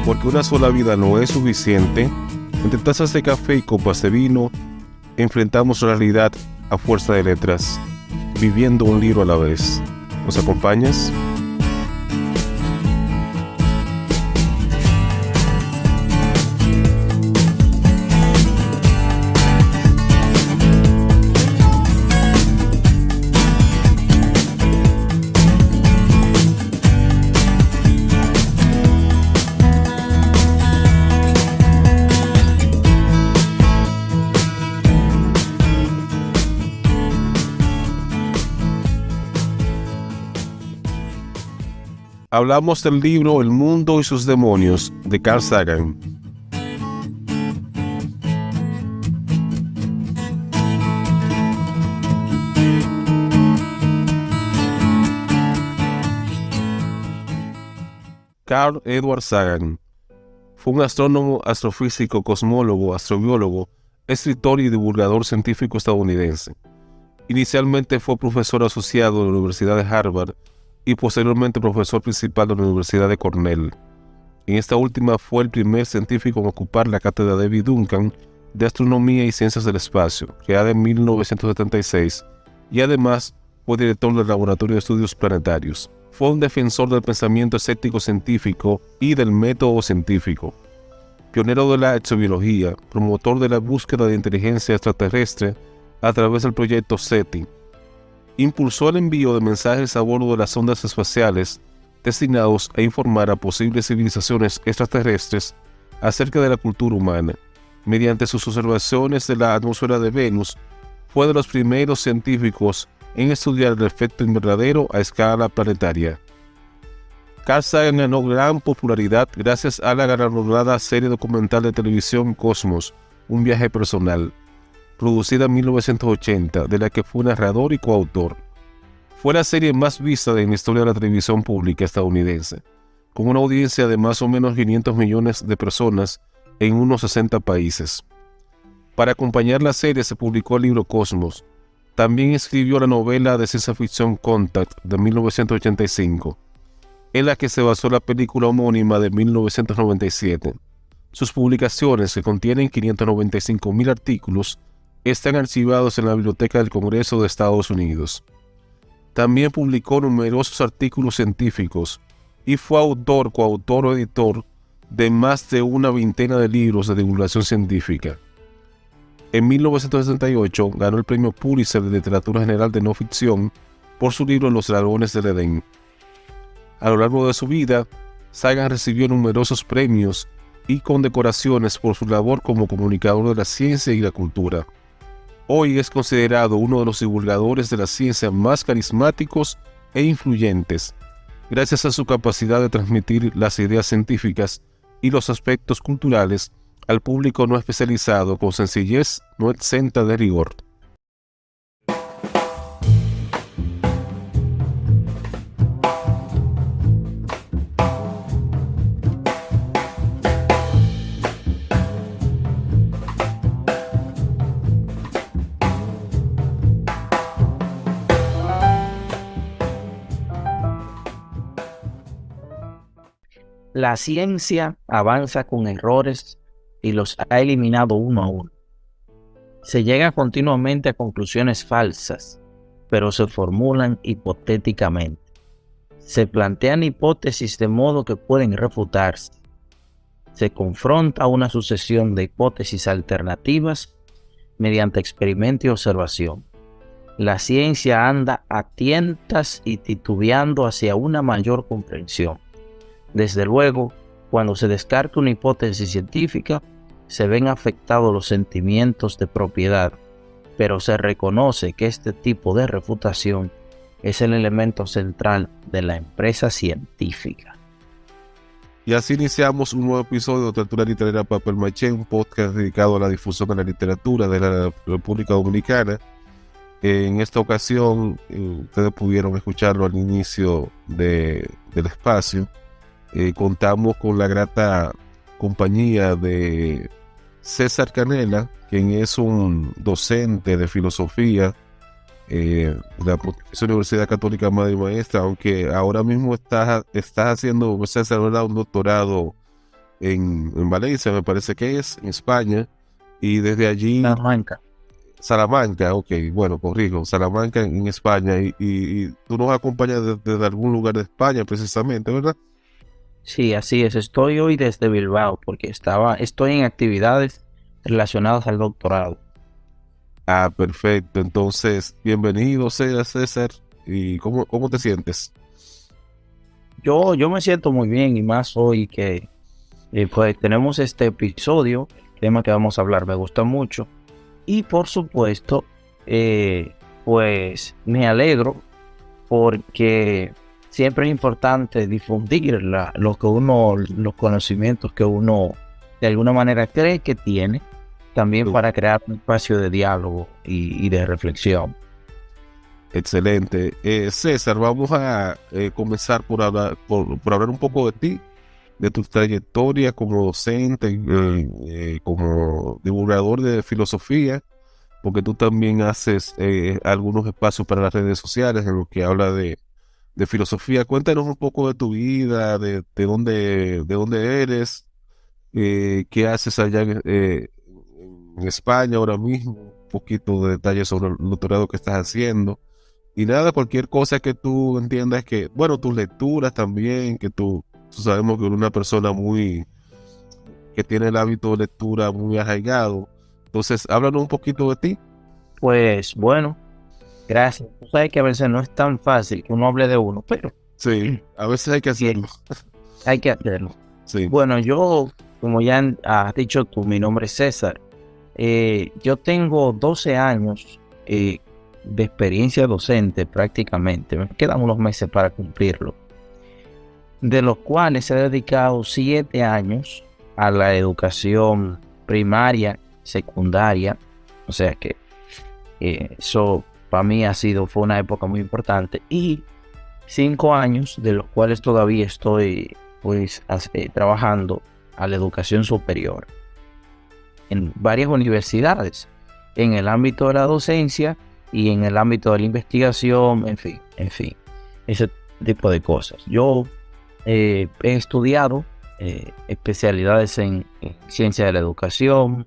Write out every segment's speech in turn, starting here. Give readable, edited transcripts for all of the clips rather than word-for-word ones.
Porque una sola vida no es suficiente. Entre tazas de café y copas de vino, enfrentamos la realidad a fuerza de letras, viviendo un libro a la vez. ¿Nos acompañas? Hablamos del libro El mundo y sus demonios, de Carl Sagan. Carl Edward Sagan fue un astrónomo, astrofísico, cosmólogo, astrobiólogo, escritor y divulgador científico estadounidense. Inicialmente fue profesor asociado de la Universidad de Harvard y posteriormente profesor principal de la Universidad de Cornell. En esta última fue el primer científico en ocupar la cátedra David Duncan de Astronomía y Ciencias del Espacio, creada en 1976, y además fue director del Laboratorio de Estudios Planetarios. Fue un defensor del pensamiento escéptico científico y del método científico, pionero de la exobiología, promotor de la búsqueda de inteligencia extraterrestre a través del proyecto SETI. Impulsó el envío de mensajes a bordo de las sondas espaciales destinados a informar a posibles civilizaciones extraterrestres acerca de la cultura humana. Mediante sus observaciones de la atmósfera de Venus, fue de los primeros científicos en estudiar el efecto invernadero a escala planetaria. Carl Sagan ganó gran popularidad gracias a la galardonada serie documental de televisión Cosmos, un viaje personal, producida en 1980, de la que fue narrador y coautor. Fue la serie más vista en la historia de la televisión pública estadounidense, con una audiencia de más o menos 500 millones de personas en unos 60 países. Para acompañar la serie se publicó el libro Cosmos. También escribió la novela de ciencia ficción Contact de 1985, en la que se basó la película homónima de 1997. Sus publicaciones, que contienen 595,000 artículos, están archivados en la Biblioteca del Congreso de Estados Unidos. También publicó numerosos artículos científicos y fue autor, coautor o editor de más de una veintena de libros de divulgación científica. En 1968 ganó el Premio Pulitzer de Literatura General de No Ficción por su libro Los Dragones del Edén. A lo largo de su vida, Sagan recibió numerosos premios y condecoraciones por su labor como comunicador de la ciencia y la cultura. Hoy es considerado uno de los divulgadores de la ciencia más carismáticos e influyentes, gracias a su capacidad de transmitir las ideas científicas y los aspectos culturales al público no especializado con sencillez no exenta de rigor. La ciencia avanza con errores y los ha eliminado uno a uno. Se llega continuamente a conclusiones falsas, pero se formulan hipotéticamente. Se plantean hipótesis de modo que pueden refutarse. Se confronta una sucesión de hipótesis alternativas mediante experimento y observación. La ciencia anda a tientas y titubeando hacia una mayor comprensión. Desde luego, cuando se descarta una hipótesis científica, se ven afectados los sentimientos de propiedad, pero se reconoce que este tipo de refutación es el elemento central de la empresa científica. Y así iniciamos un nuevo episodio de Tertulia Literaria Papel Maché, un podcast dedicado a la difusión de la literatura de la República Dominicana. En esta ocasión, ustedes pudieron escucharlo al inicio del espacio. Contamos con la grata compañía de César Canela, quien es un docente de filosofía de la Pontificia Universidad Católica Madre y Maestra, aunque ahora mismo estás haciendo, César, ¿verdad?, un doctorado en Valencia, me parece que es, en España, y desde allí, Salamanca. Salamanca, ok, bueno, corrijo, Salamanca en España, y tú nos acompañas desde algún lugar de España precisamente, ¿verdad? Sí, así es. Estoy hoy desde Bilbao porque estoy en actividades relacionadas al doctorado. Ah, perfecto, entonces, bienvenido sea César, ¿y cómo te sientes? Yo me siento muy bien y más hoy que pues tenemos este episodio, el tema que vamos a hablar me gusta mucho y por supuesto pues me alegro porque siempre es importante difundir los conocimientos que uno de alguna manera cree que tiene, también para crear un espacio de diálogo y de reflexión. Excelente. César, vamos a comenzar por hablar un poco de ti, de tu trayectoria como docente, como divulgador de filosofía, porque tú también haces algunos espacios para las redes sociales en los que habla de filosofía. Cuéntanos un poco de tu vida, de dónde eres, qué haces allá en España ahora mismo, un poquito de detalles sobre el doctorado que estás haciendo. Y nada, cualquier cosa que tú entiendas que, bueno, tus lecturas también, que tú sabemos que eres una persona que tiene el hábito de lectura muy arraigado. Entonces, háblanos un poquito de ti. Pues bueno, gracias. Tú sabes que a veces no es tan fácil que uno hable de uno, pero Sí, a veces hay que hacerlo. hay que hacerlo. Sí, Bueno, yo, como ya has dicho tú, mi nombre es César. Yo tengo 12 años de experiencia docente prácticamente. Me quedan unos meses para cumplirlo. De los cuales he dedicado 7 años a la educación primaria, secundaria. O sea que eso para mí fue una época muy importante. Y 5 años de los cuales todavía estoy pues trabajando a la educación superior en varias universidades, en el ámbito de la docencia y en el ámbito de la investigación, en fin, ese tipo de cosas. Yo he estudiado especialidades en ciencia de la educación,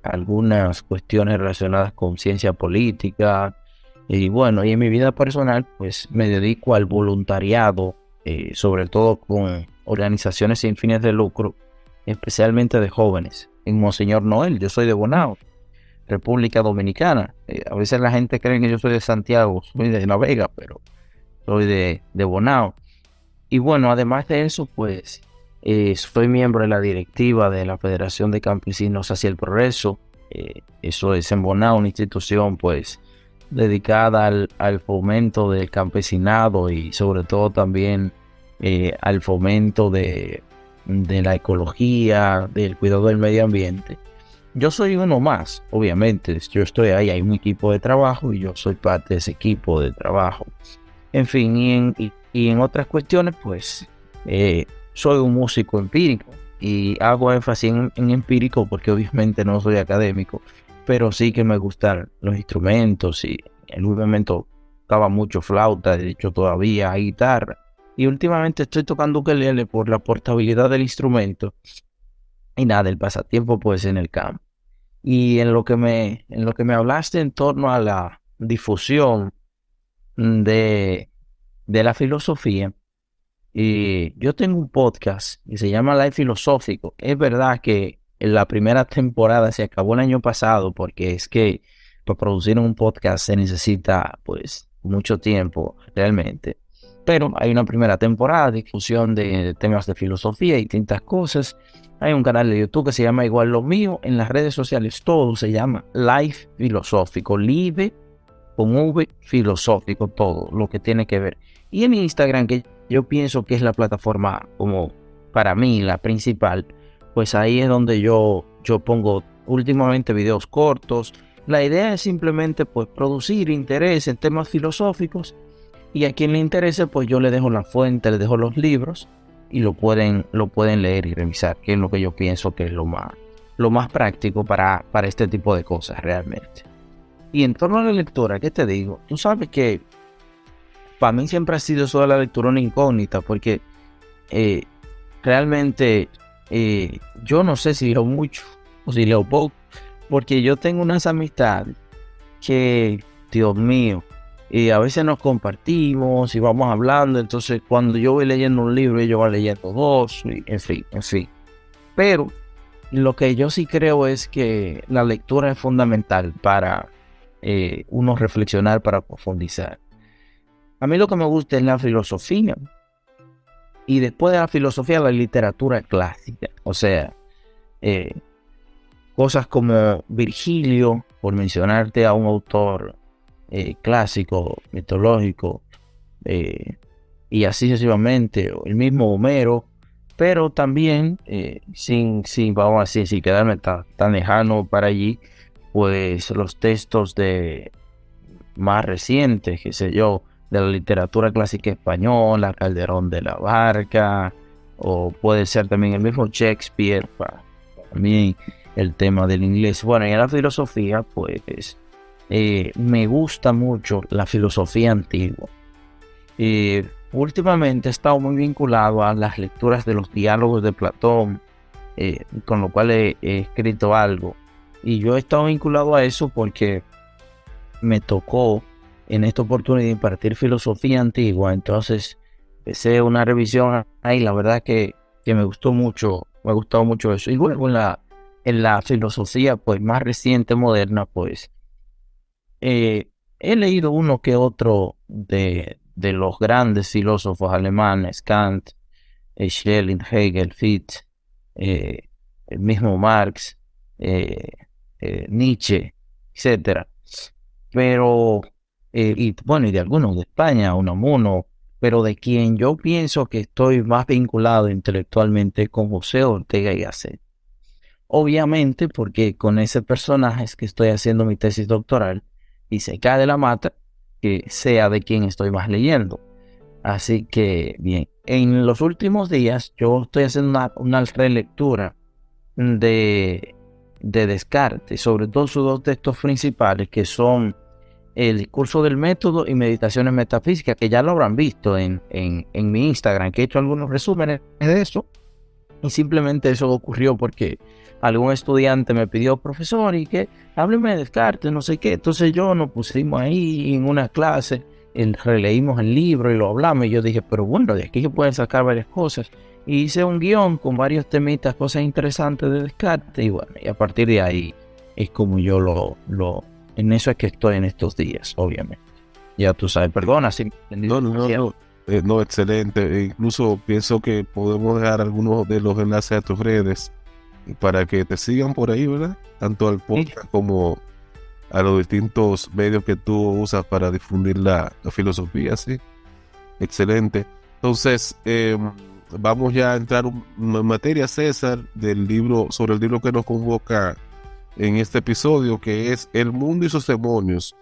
algunas cuestiones relacionadas con ciencia política, y bueno, y en mi vida personal pues me dedico al voluntariado, sobre todo con organizaciones sin fines de lucro, especialmente de jóvenes. En Monseñor Noel, yo soy de Bonao, República Dominicana. A veces la gente cree que yo soy de Santiago, soy de La Vega, pero soy de Bonao. Y bueno, además de eso, pues soy miembro de la directiva de la Federación de Campesinos hacia el Progreso. Eso es en Bonao, una institución pues dedicada al fomento del campesinado y sobre todo también al fomento de la ecología, del cuidado del medio ambiente. Yo soy uno más, obviamente. Yo estoy ahí, hay un equipo de trabajo y yo soy parte de ese equipo de trabajo. En fin, y en otras cuestiones, pues soy un músico empírico y hago énfasis en empírico porque obviamente no soy académico, pero sí que me gustan los instrumentos y en un momento tocaba mucho flauta, de hecho todavía guitarra. Y últimamente estoy tocando ukelele por la portabilidad del instrumento y nada, el pasatiempo pues en el campo. Y en lo que me hablaste en torno a la difusión de la filosofía, y yo tengo un podcast que se llama Live Filosófico. Es verdad que en la primera temporada se acabó el año pasado porque es que para producir un podcast se necesita pues mucho tiempo realmente. Pero hay una primera temporada de difusión de temas de filosofía y distintas cosas. Hay un canal de YouTube que se llama igual lo mío. En las redes sociales todo se llama Live Filosófico. Live con V filosófico, todo lo que tiene que ver. Y en Instagram, que yo pienso que es la plataforma como para mí la principal, pues ahí es donde yo pongo últimamente videos cortos. La idea es simplemente pues producir interés en temas filosóficos y a quien le interese pues yo le dejo la fuente, le dejo los libros y lo pueden leer y revisar, que es lo que yo pienso que es lo más práctico para este tipo de cosas realmente. Y en torno a la lectura, ¿qué te digo? Tú sabes que para mí siempre ha sido eso de la lectura una incógnita, porque realmente Yo no sé si leo mucho o si leo poco, porque yo tengo unas amistades que, Dios mío, y a veces nos compartimos y vamos hablando. Entonces, cuando yo voy leyendo un libro, ellos van leyendo dos, y en fin, en fin. Pero lo que yo sí creo es que la lectura es fundamental para uno reflexionar, para profundizar. A mí lo que me gusta es la filosofía, y después de la filosofía, la literatura clásica. O sea, eh, cosas como Virgilio, por mencionarte a un autor clásico, mitológico, eh, y así sucesivamente, o el mismo Homero, pero también, vamos a decir, sin quedarme tan lejano para allí, pues los textos de más recientes, qué sé yo, de la literatura clásica española, Calderón de la Barca, o puede ser también el mismo Shakespeare, para mí el tema del inglés. Bueno, y en la filosofía, pues me gusta mucho la filosofía antigua. Últimamente he estado muy vinculado a las lecturas de los diálogos de Platón, con lo cual he escrito algo. Y yo he estado vinculado a eso porque me tocó en esta oportunidad impartir filosofía antigua. Entonces empecé una revisión ahí. La verdad que me gustó mucho, me ha gustado mucho eso. Y luego en la filosofía pues más reciente, moderna, pues he leído uno que otro de los grandes filósofos alemanes: Kant, Schelling, Hegel, Fichte, eh, el mismo Marx, eh, Nietzsche, etcétera. Pero, y bueno, y de algunos de España, Unamuno, pero de quien yo pienso que estoy más vinculado intelectualmente con José Ortega y Gasset. Obviamente, porque con ese personaje es que estoy haciendo mi tesis doctoral, y se cae de la mata que sea de quien estoy más leyendo. Así que, bien, en los últimos días yo estoy haciendo una relectura de, de Descartes, sobre todo sus dos textos principales, que son El discurso del método y Meditaciones metafísicas, que ya lo habrán visto en mi Instagram, que he hecho algunos resúmenes de eso. Y simplemente eso ocurrió porque algún estudiante me pidió: profesor, y que hábleme de Descartes, no sé qué. Entonces nos pusimos ahí en una clase, releímos el libro y lo hablamos. Y yo dije, pero bueno, de aquí se pueden sacar varias cosas. Y hice un guión con varios temitas, cosas interesantes de Descartes. Y bueno, y a partir de ahí es como yo en eso es que estoy en estos días, obviamente. Ya tú sabes, perdona si me entendí. No, excelente. Incluso pienso que podemos dejar algunos de los enlaces a tus redes para que te sigan por ahí, ¿verdad? Tanto al podcast como a los distintos medios que tú usas para difundir la filosofía, ¿sí? Excelente. Entonces, vamos ya a entrar en materia, César, sobre el libro que nos convoca en este episodio, que es El mundo y sus demonios,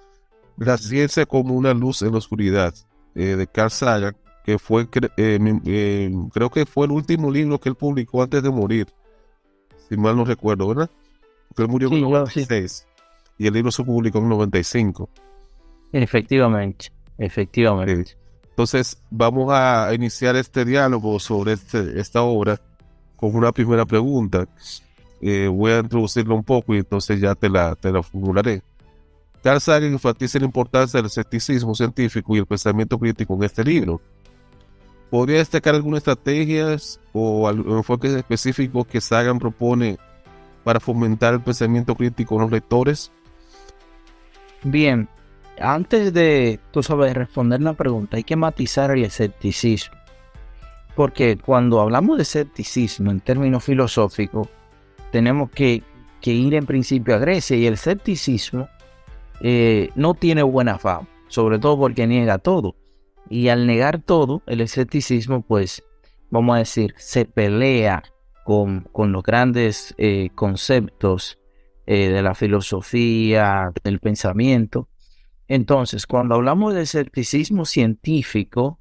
la ciencia como una luz en la oscuridad, de Carl Sagan, que fue, creo que fue el último libro que él publicó antes de morir, si mal no recuerdo, ¿verdad? Porque él murió en 96 y el libro se publicó en 95. Efectivamente. Entonces, vamos a iniciar este diálogo sobre esta obra con una primera pregunta. Voy a introducirlo un poco y entonces ya te la formularé. Carl Sagan enfatiza la importancia del escepticismo científico y el pensamiento crítico en este libro. ¿Podría destacar algunas estrategias o enfoques específicos que Sagan propone para fomentar el pensamiento crítico en los lectores? Bien, antes de, tú sabes, responder la pregunta, hay que matizar el escepticismo. Porque cuando hablamos de escepticismo en términos filosóficos, tenemos que ir en principio a Grecia, y el escepticismo no tiene buena fama, sobre todo porque niega todo. Y al negar todo, el escepticismo, pues, vamos a decir, se pelea con los grandes conceptos de la filosofía, del pensamiento. Entonces, cuando hablamos de escepticismo científico,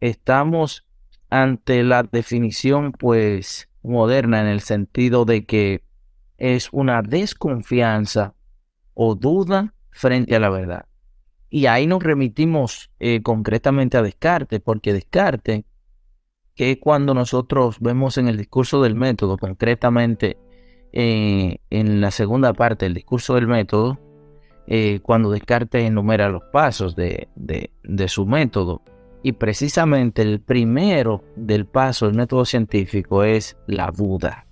estamos ante la definición, pues, moderna, en el sentido de que es una desconfianza o duda frente a la verdad. Y ahí nos remitimos concretamente a Descartes, porque Descartes que es cuando nosotros vemos en el discurso del método, concretamente en la segunda parte del discurso del método, cuando Descartes enumera los pasos de su método. Y precisamente el primero del paso del método científico es la duda.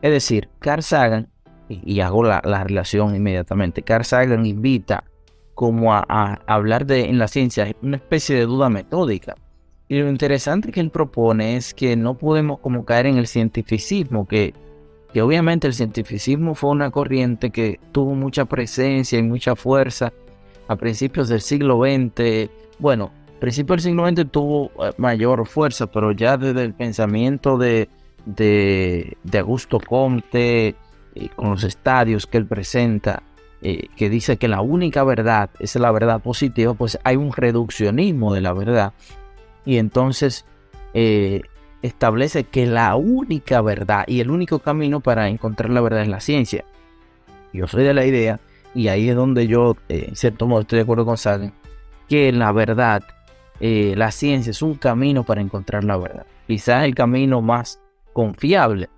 Es decir, Carl Sagan, y hago la relación inmediatamente, Carl Sagan invita como a hablar en la ciencia una especie de duda metódica. Y lo interesante que él propone es que no podemos como caer en el cientificismo, que obviamente el cientificismo fue una corriente que tuvo mucha presencia y mucha fuerza a principios del siglo XX. Bueno, a principios del siglo XX tuvo mayor fuerza, pero ya desde el pensamiento de Augusto Comte, con los estadios que él presenta, que dice que la única verdad es la verdad positiva, pues hay un reduccionismo de la verdad. Y entonces establece que la única verdad y el único camino para encontrar la verdad es la ciencia. Yo soy de la idea, y ahí es donde yo, en cierto modo, estoy de acuerdo con Sagan, que la verdad, la ciencia es un camino para encontrar la verdad. Quizás el camino más confiable,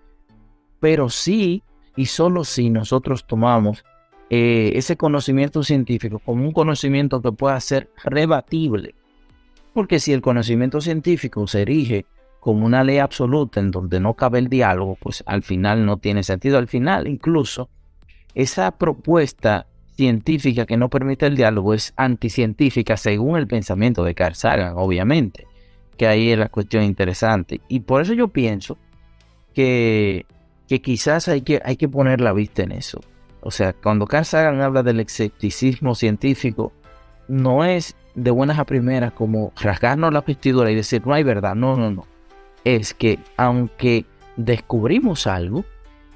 pero sí y solo si nosotros tomamos ese conocimiento científico como un conocimiento que pueda ser rebatible. Porque si el conocimiento científico se erige como una ley absoluta en donde no cabe el diálogo, pues al final no tiene sentido. Al final, incluso, esa propuesta científica que no permite el diálogo es anticientífica según el pensamiento de Carl Sagan, obviamente, que ahí es la cuestión interesante. Y por eso yo pienso que quizás hay que poner la vista en eso. O sea, cuando Carl Sagan habla del escepticismo científico, no es de buenas a primeras como rasgarnos la vestidura y decir no hay verdad. No. Es que aunque descubrimos algo,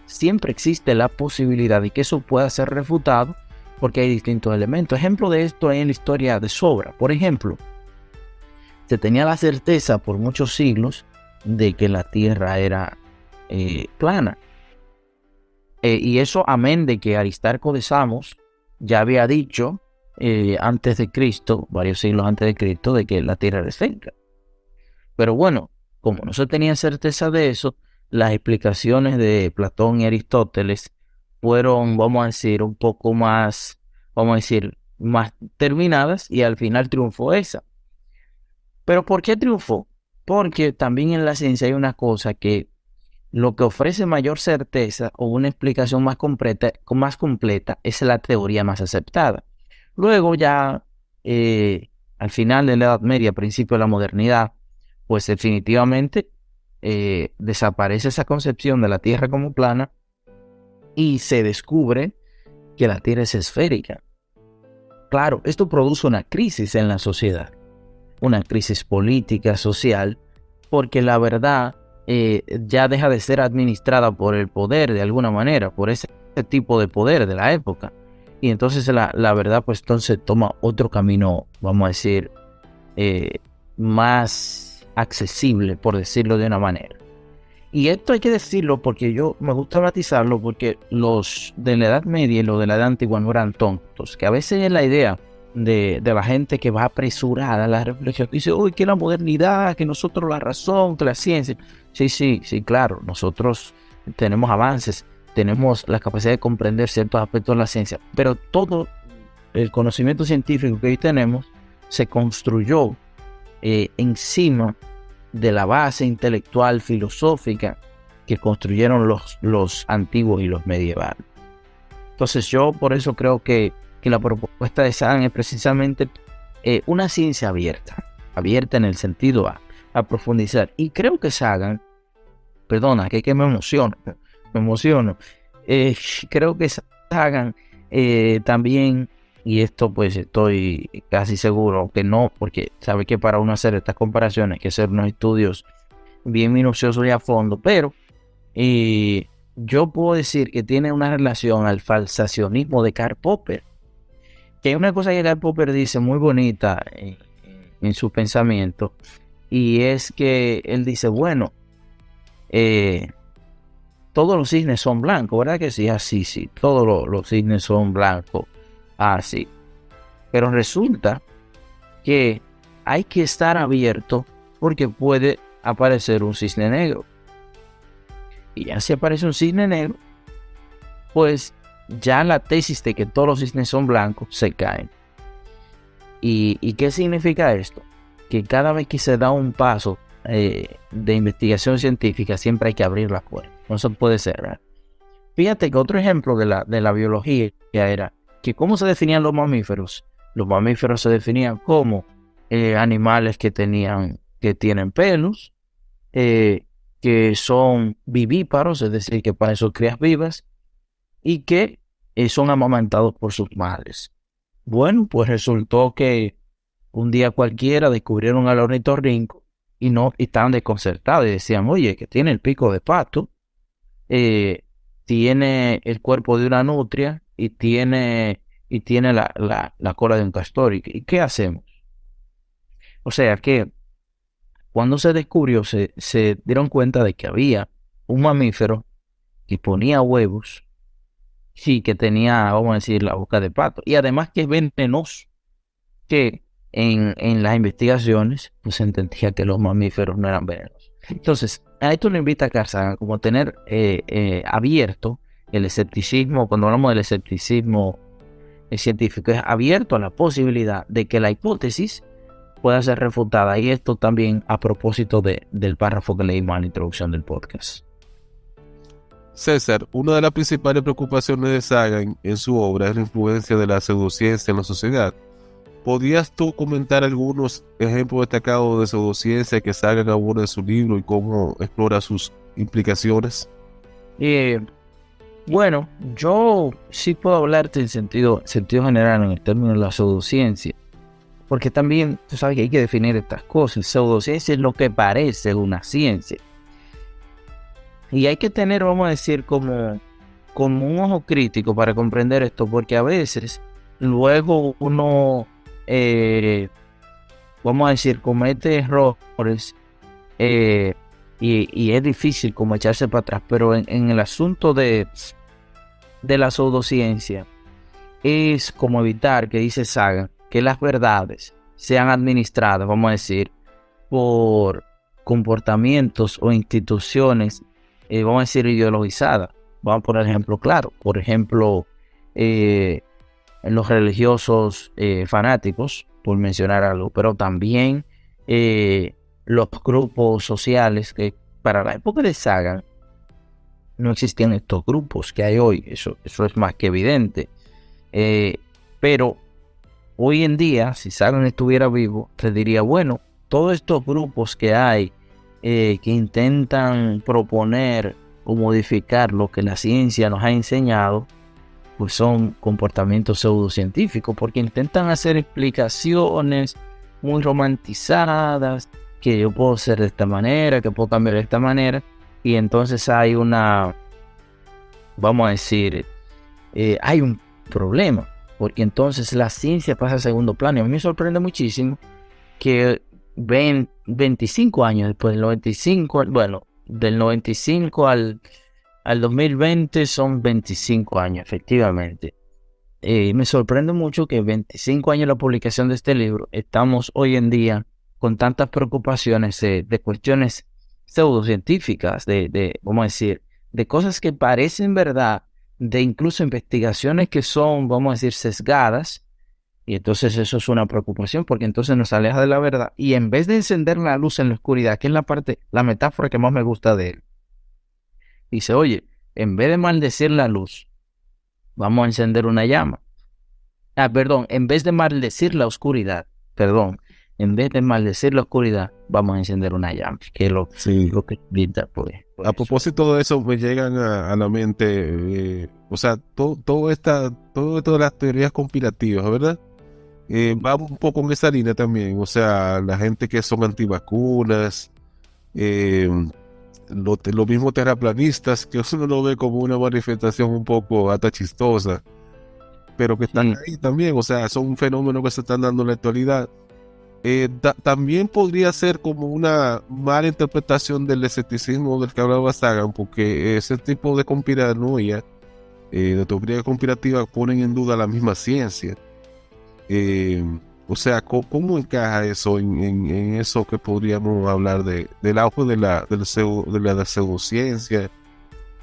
siempre existe la posibilidad de que eso pueda ser refutado porque hay distintos elementos. Ejemplo de esto es en la historia de sobra. Por ejemplo, se tenía la certeza por muchos siglos de que la Tierra era plana. Y eso amén de que Aristarco de Samos ya había dicho antes de Cristo, varios siglos antes de Cristo, de que la Tierra era esférica. Pero bueno, como no se tenía certeza de eso, las explicaciones de Platón y Aristóteles fueron, vamos a decir, un poco más, más terminadas, y al final triunfó esa. ¿Pero por qué triunfó? Porque también en la ciencia hay una cosa que lo que ofrece mayor certeza o una explicación más completa es la teoría más aceptada. Luego ya, al final de la Edad Media, principio de la modernidad, pues definitivamente desaparece esa concepción de la Tierra como plana y se descubre que la Tierra es esférica. Claro, esto produce una crisis en la sociedad, una crisis política, social, porque la verdad ya deja de ser administrada por el poder de alguna manera, por ese tipo de poder de la época. Y entonces la verdad pues entonces toma otro camino, vamos a decir, más accesible, por decirlo de una manera. Y esto hay que decirlo porque yo me gusta matizarlo, porque los de la Edad Media y los de la Edad Antigua no eran tontos, que a veces es la idea de la gente que va apresurada a la reflexión, que dice, uy, que la modernidad, que nosotros la razón, que la ciencia. Sí, claro, nosotros tenemos avances, tenemos la capacidad de comprender ciertos aspectos de la ciencia, pero todo el conocimiento científico que hoy tenemos se construyó encima de la base intelectual, filosófica que construyeron los antiguos y los medievales. Entonces yo por eso creo que la propuesta de Sagan es precisamente una ciencia abierta en el sentido a profundizar. Y creo que Sagan, perdona, que me emociono. Creo que Sagan también, y esto pues estoy casi seguro que no, porque sabe que para uno hacer estas comparaciones hay que hacer unos estudios bien minuciosos y a fondo, pero yo puedo decir que tiene una relación al falsacionismo de Karl Popper, que hay una cosa que Karl Popper dice muy bonita en su pensamiento, y es que él dice, bueno, todos los cisnes son blancos, ¿verdad que sí? Así, sí, todos los cisnes son blancos, así. Pero resulta que hay que estar abierto porque puede aparecer un cisne negro. Y ya si aparece un cisne negro, pues ya la tesis de que todos los cisnes son blancos se cae. ¿Y qué significa esto? Que cada vez que se da un paso de investigación científica, siempre hay que abrir las puertas. No se puede cerrar. Fíjate que otro ejemplo de la biología era que cómo se definían los mamíferos. Los mamíferos se definían como animales que tienen pelos, que son vivíparos, es decir, que para sus crías vivas, y que son amamantados por sus madres. Bueno, pues resultó que un día cualquiera descubrieron al ornitorrinco y estaban desconcertados y decían, oye, que tiene el pico de pato, tiene el cuerpo de una nutria y tiene la cola de un castor. ¿Y qué hacemos? O sea que cuando se descubrió, se dieron cuenta de que había un mamífero que ponía huevos, sí, que tenía, vamos a decir, la boca de pato, y además que es venenoso, que en las investigaciones pues se entendía que los mamíferos no eran venenosos. Entonces, a esto lo invita a Carl Sagan como a tener abierto el escepticismo. Cuando hablamos del escepticismo científico, es abierto a la posibilidad de que la hipótesis pueda ser refutada, y esto también a propósito del párrafo que leímos en la introducción del podcast. César, una de las principales preocupaciones de Sagan en su obra es la influencia de la pseudociencia en la sociedad. ¿Podrías tú comentar algunos ejemplos destacados de pseudociencia que Sagan aborda en su libro y cómo explora sus implicaciones? Bueno, yo sí puedo hablarte en sentido general en el término de la pseudociencia, porque también tú sabes que hay que definir estas cosas. Pseudociencia es lo que parece una ciencia. Y hay que tener, vamos a decir, como un ojo crítico para comprender esto, porque a veces luego uno, vamos a decir, comete errores y es difícil como echarse para atrás. Pero en el asunto de la pseudociencia es como evitar, que dice Sagan, que las verdades sean administradas, vamos a decir, por comportamientos o instituciones, vamos a decir, ideologizadas. Vamos a poner ejemplo claro. Por ejemplo, en los religiosos fanáticos, por mencionar algo, pero también los grupos sociales que para la época de Sagan no existían estos grupos que hay hoy. Eso es más que evidente. Pero hoy en día, si Sagan estuviera vivo, te diría, bueno, todos estos grupos que hay que intentan proponer o modificar lo que la ciencia nos ha enseñado, pues son comportamientos pseudocientíficos, porque intentan hacer explicaciones muy romantizadas, que yo puedo ser de esta manera, que puedo cambiar de esta manera, y entonces hay vamos a decir, hay un problema, porque entonces la ciencia pasa a segundo plano. Y a mí me sorprende muchísimo que 25 años después del 95, bueno, del 95 al 2020 son 25 años, efectivamente. Me sorprende mucho que 25 años de la publicación de este libro, estamos hoy en día con tantas preocupaciones de cuestiones pseudocientíficas, vamos a decir, de cosas que parecen verdad, de incluso investigaciones que son, vamos a decir, sesgadas. Y entonces eso es una preocupación, porque entonces nos aleja de la verdad. Y en vez de encender la luz en la oscuridad, que es la metáfora que más me gusta de él, dice, oye, en vez de maldecir la luz, vamos a encender una llama. En vez de maldecir la oscuridad, vamos a encender una llama, que es lo que grita, pues. A propósito de eso, me llegan a la mente, todo esto de las teorías conspirativas, ¿verdad? Va un poco en esa línea también. O sea, la gente que son antivacunas, los mismos terraplanistas, que uno lo ve como una manifestación un poco hasta chistosa, pero que están ahí también. O sea, son un fenómeno que se están dando en la actualidad. También podría ser como una mala interpretación del escepticismo del que hablaba Sagan, porque ese tipo de conspiranoia, de teoría conspirativa, ponen en duda la misma ciencia. O sea, ¿cómo encaja eso en eso que podríamos hablar del auge de la pseudociencia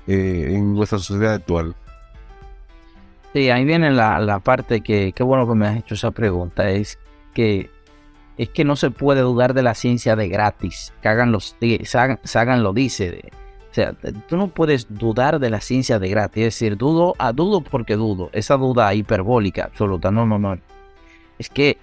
en nuestra sociedad actual? Sí, ahí viene la parte que, qué bueno que me has hecho esa pregunta, que es que no se puede dudar de la ciencia de gratis. Sagan lo dice. O sea, tú no puedes dudar de la ciencia de gratis. Es decir, dudo porque dudo. Esa duda hiperbólica absoluta. No, no, no. Es que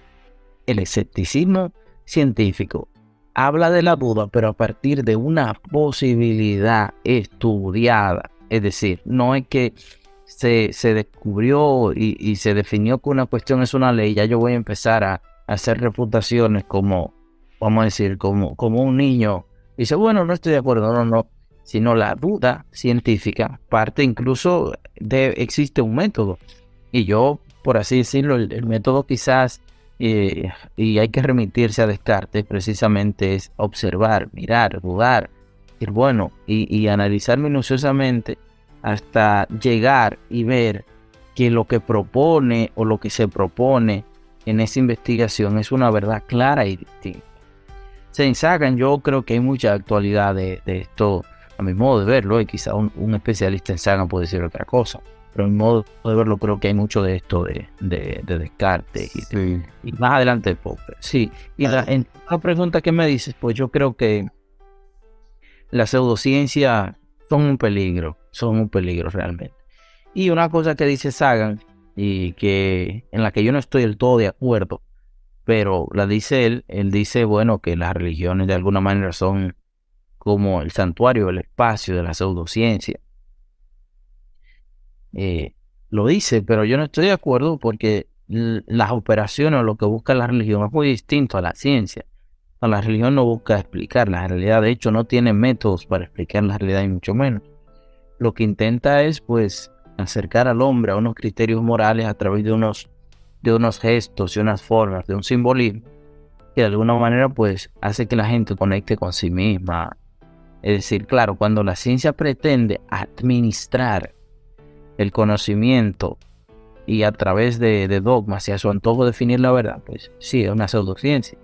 el escepticismo científico habla de la duda, pero a partir de una posibilidad estudiada. Es decir, no es que se descubrió y se definió que una cuestión es una ley. Ya yo voy a empezar a hacer refutaciones como, vamos a decir, como un niño dice, bueno, no estoy de acuerdo, no, no, sino la duda científica parte incluso existe un método, y yo, por así decirlo, el método quizás, y hay que remitirse a Descartes, precisamente es observar, mirar, dudar, ir bueno, y analizar minuciosamente hasta llegar y ver que lo que propone o lo que se propone en esa investigación es una verdad clara y distinta. En Sagan yo creo que hay mucha actualidad de esto, a mi modo de verlo, y quizá un especialista en Sagan puede decir otra cosa, pero a mi modo de verlo creo que hay mucho de esto de Descartes Sí. y más adelante de Popper. Sí, y en la pregunta que me dices, pues yo creo que las pseudociencias son un peligro realmente. Y una cosa que dice Sagan, y que en la que yo no estoy del todo de acuerdo, pero la dice él dice, bueno, que las religiones de alguna manera son como el santuario, el espacio de la pseudociencia. Lo dice, pero yo no estoy de acuerdo porque las operaciones o lo que busca la religión es muy distinto a la ciencia. La religión no busca explicar la realidad, de hecho no tiene métodos para explicar la realidad y mucho menos. Lo que intenta es pues acercar al hombre a unos criterios morales a través de unos gestos y unas formas, de un simbolismo que de alguna manera pues hace que la gente conecte con sí misma. Es decir, claro, cuando la ciencia pretende administrar el conocimiento y a través de dogmas y a su antojo definir la verdad, pues sí, es una pseudociencia.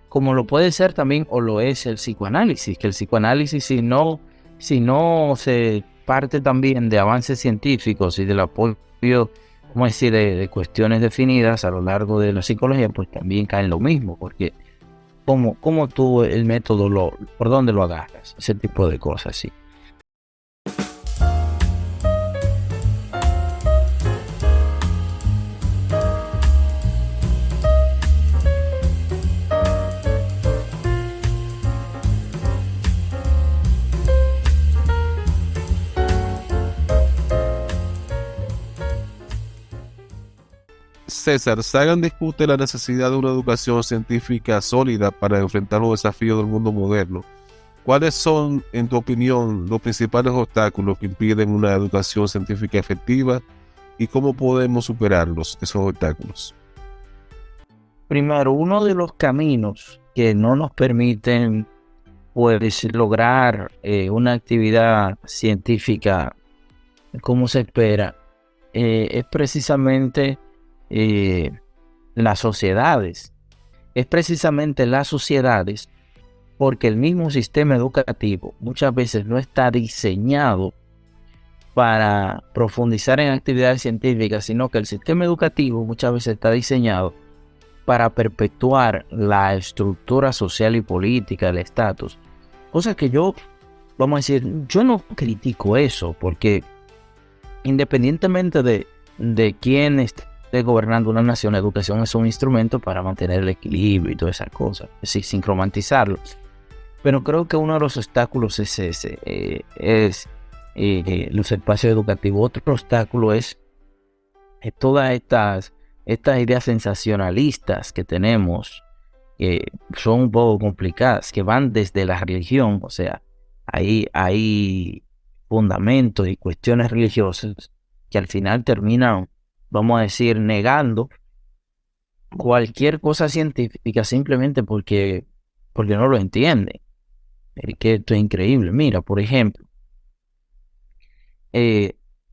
Como lo puede ser también, o lo es el psicoanálisis, que el psicoanálisis si no se parte también de avances científicos y del apoyo, ¿cómo decir?, de cuestiones definidas a lo largo de la psicología, pues también cae en lo mismo, porque como tú el método, por dónde lo agarras, ese tipo de cosas, sí. César, Sagan discute la necesidad de una educación científica sólida para enfrentar los desafíos del mundo moderno. ¿Cuáles son, en tu opinión, los principales obstáculos que impiden una educación científica efectiva y cómo podemos superarlos, esos obstáculos? Primero, uno de los caminos que no nos permiten pues lograr una actividad científica como se espera, es precisamente eh, las sociedades. Es precisamente las sociedades porque el mismo sistema educativo muchas veces no está diseñado para profundizar en actividades científicas, sino que el sistema educativo muchas veces está diseñado para perpetuar la estructura social y política del estatus. Cosa que vamos a decir, yo no critico eso, porque independientemente de quién esté gobernando una nación, la educación es un instrumento para mantener el equilibrio y todas esas cosas, es decir, sin romantizarlo. Pero creo que uno de los obstáculos es ese, los espacios educativos. Otro obstáculo es todas estas ideas sensacionalistas que tenemos, que son un poco complicadas, que van desde la religión, o sea, hay fundamentos y cuestiones religiosas que al final terminan, vamos a decir, negando cualquier cosa científica simplemente porque no lo entienden. Es que esto es increíble. Mira, por ejemplo,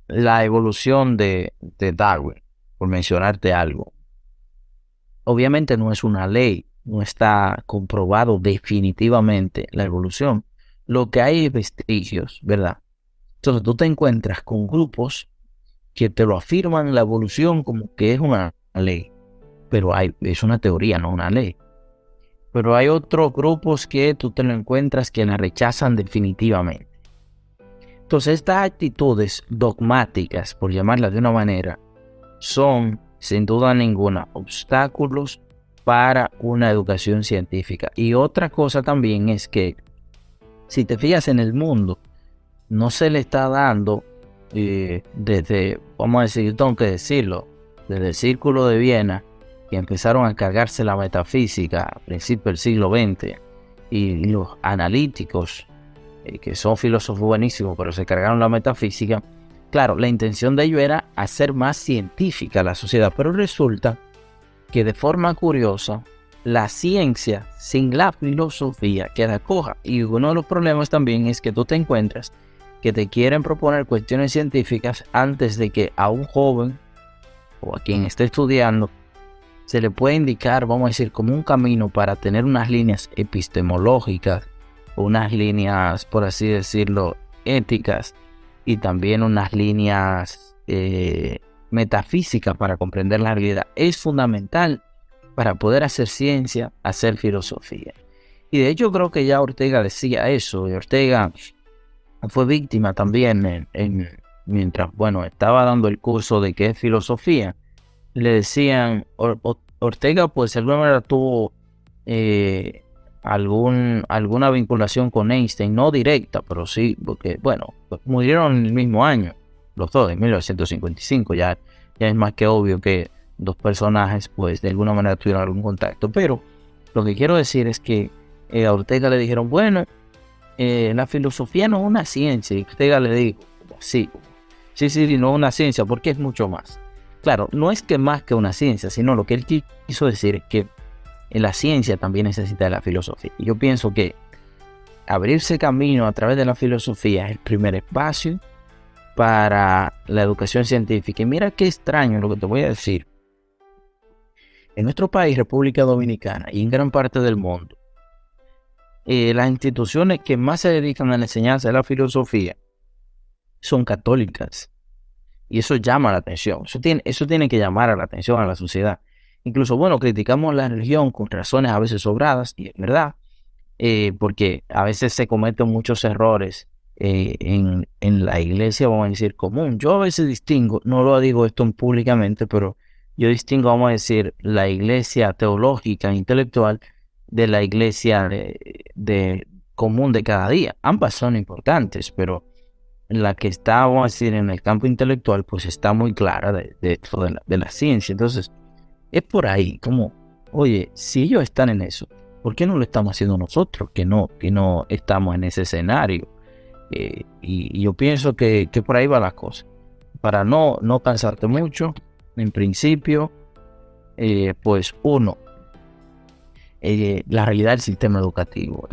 la evolución de Darwin, por mencionarte algo. obviamente no es una ley, no está comprobado definitivamente la evolución. Lo que hay es vestigios, ¿verdad? Entonces tú te encuentras con grupos que te lo afirman la evolución como que es una ley, pero es una teoría, no una ley. Pero hay otros grupos que tú te lo encuentras que la rechazan definitivamente. Entonces estas actitudes dogmáticas, por llamarlas de una manera, son sin duda ninguna obstáculos para una educación científica. Y otra cosa también es que si te fijas en el mundo, no se le está dando desde, vamos a decir, yo tengo que decirlo, desde el Círculo de Viena, que empezaron a cargarse la metafísica a principios del siglo XX, y los analíticos, que son filósofos buenísimos, pero se cargaron la metafísica. Claro, la intención de ello era hacer más científica la sociedad, pero resulta que de forma curiosa, la ciencia sin la filosofía queda coja. Y uno de los problemas también es que tú te encuentras que te quieren proponer cuestiones científicas antes de que a un joven o a quien esté estudiando se le puede indicar, vamos a decir, como un camino para tener unas líneas epistemológicas, unas líneas, por así decirlo, éticas, y también unas líneas metafísicas para comprender la realidad. Es fundamental para poder hacer ciencia, hacer filosofía. Y de hecho creo que ya Ortega decía eso. Y Ortega fue víctima también mientras, estaba dando el curso de qué es filosofía. Le decían, Ortega pues de alguna manera tuvo alguna vinculación con Einstein, no directa, pero sí, porque murieron en el mismo año, los dos, en 1955, ya es más que obvio que dos personajes pues de alguna manera tuvieron algún contacto, pero lo que quiero decir es que a Ortega le dijeron, la filosofía no es una ciencia, y Ortega le dijo, sí, no es una ciencia, porque es mucho más. Claro, no es que más que una ciencia, sino lo que él quiso decir es que la ciencia también necesita de la filosofía. Y yo pienso que abrirse camino a través de la filosofía es el primer espacio para la educación científica. Y mira qué extraño lo que te voy a decir. En nuestro país, República Dominicana, y en gran parte del mundo, las instituciones que más se dedican a la enseñanza de la filosofía son católicas. Y eso llama la atención. Eso tiene que llamar a la atención a la sociedad. Incluso, criticamos la religión con razones a veces sobradas, y es verdad, porque a veces se cometen muchos errores en la iglesia, vamos a decir, común. Yo a veces distingo, no lo digo esto públicamente, pero yo distingo, vamos a decir, la iglesia teológica, intelectual, de la iglesia de común de cada día. Ambas son importantes, pero la que está, vamos a decir, en el campo intelectual, pues está muy clara de esto de la ciencia. Entonces, es por ahí, como, oye, si ellos están en eso, ¿por qué no lo estamos haciendo nosotros? Que no estamos en ese escenario. Y yo pienso que por ahí va la cosa. Para no cansarte mucho, en principio, pues uno, la realidad del sistema educativo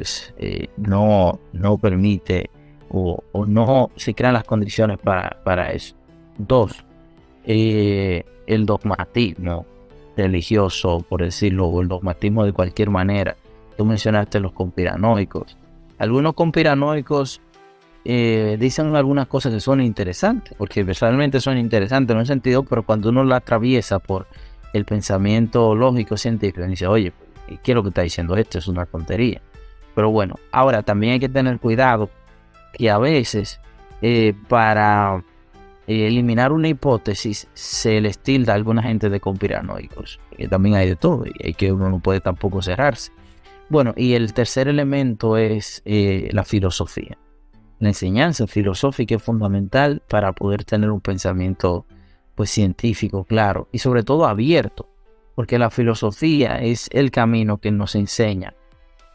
no permite o no se crean las condiciones para eso. Dos, el dogmatismo religioso, por decirlo, o el dogmatismo de cualquier manera. Tú mencionaste los conspiranoicos. Algunos conspiranoicos dicen algunas cosas que son interesantes, porque personalmente son interesantes en un sentido, pero cuando uno la atraviesa por el pensamiento lógico científico, dice, oye, ¿qué es lo que está diciendo esto? Es una tontería. Pero ahora también hay que tener cuidado que a veces para eliminar una hipótesis se les tilda a alguna gente de conspiranoicos, que también hay de todo y hay que uno no puede tampoco cerrarse. Y el tercer elemento es la filosofía. La enseñanza filosófica es fundamental para poder tener un pensamiento pues científico, claro, y sobre todo abierto, porque la filosofía es el camino que nos enseña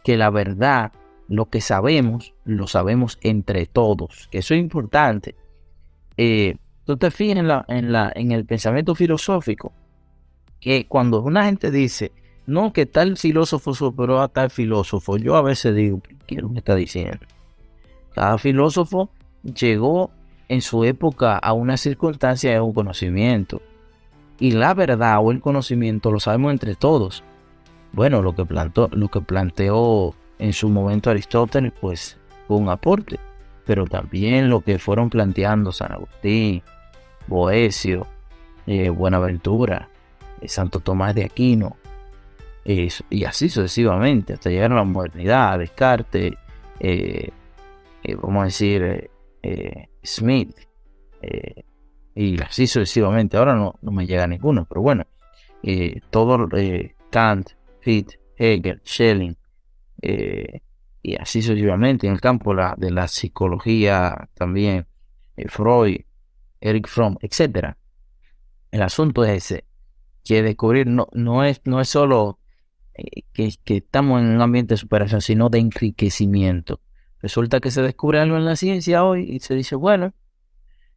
que la verdad, lo que sabemos, lo sabemos entre todos, que eso es importante. Tú te fijas en el pensamiento filosófico, que cuando una gente dice, no, que tal filósofo superó a tal filósofo, yo a veces digo, ¿qué es lo que está diciendo? Cada filósofo llegó en su época a una circunstancia de un conocimiento. y la verdad o el conocimiento lo sabemos entre todos. Bueno, lo que planteó en su momento Aristóteles, pues fue un aporte, pero también lo que fueron planteando San Agustín, Boecio, Buenaventura, Santo Tomás de Aquino, y así sucesivamente, hasta llegar a la modernidad, a Descartes, vamos a decir, Smith, y así sucesivamente. Ahora no me llega ninguno, pero bueno, todo, Kant, Fichte, Hegel, Schelling, y así sucesivamente. En el campo de la psicología también, Freud, Eric Fromm, etc. El asunto es ese, que descubrir no es solo que estamos en un ambiente de superación, sino de enriquecimiento. Resulta que se descubre algo en la ciencia hoy y se dice, bueno,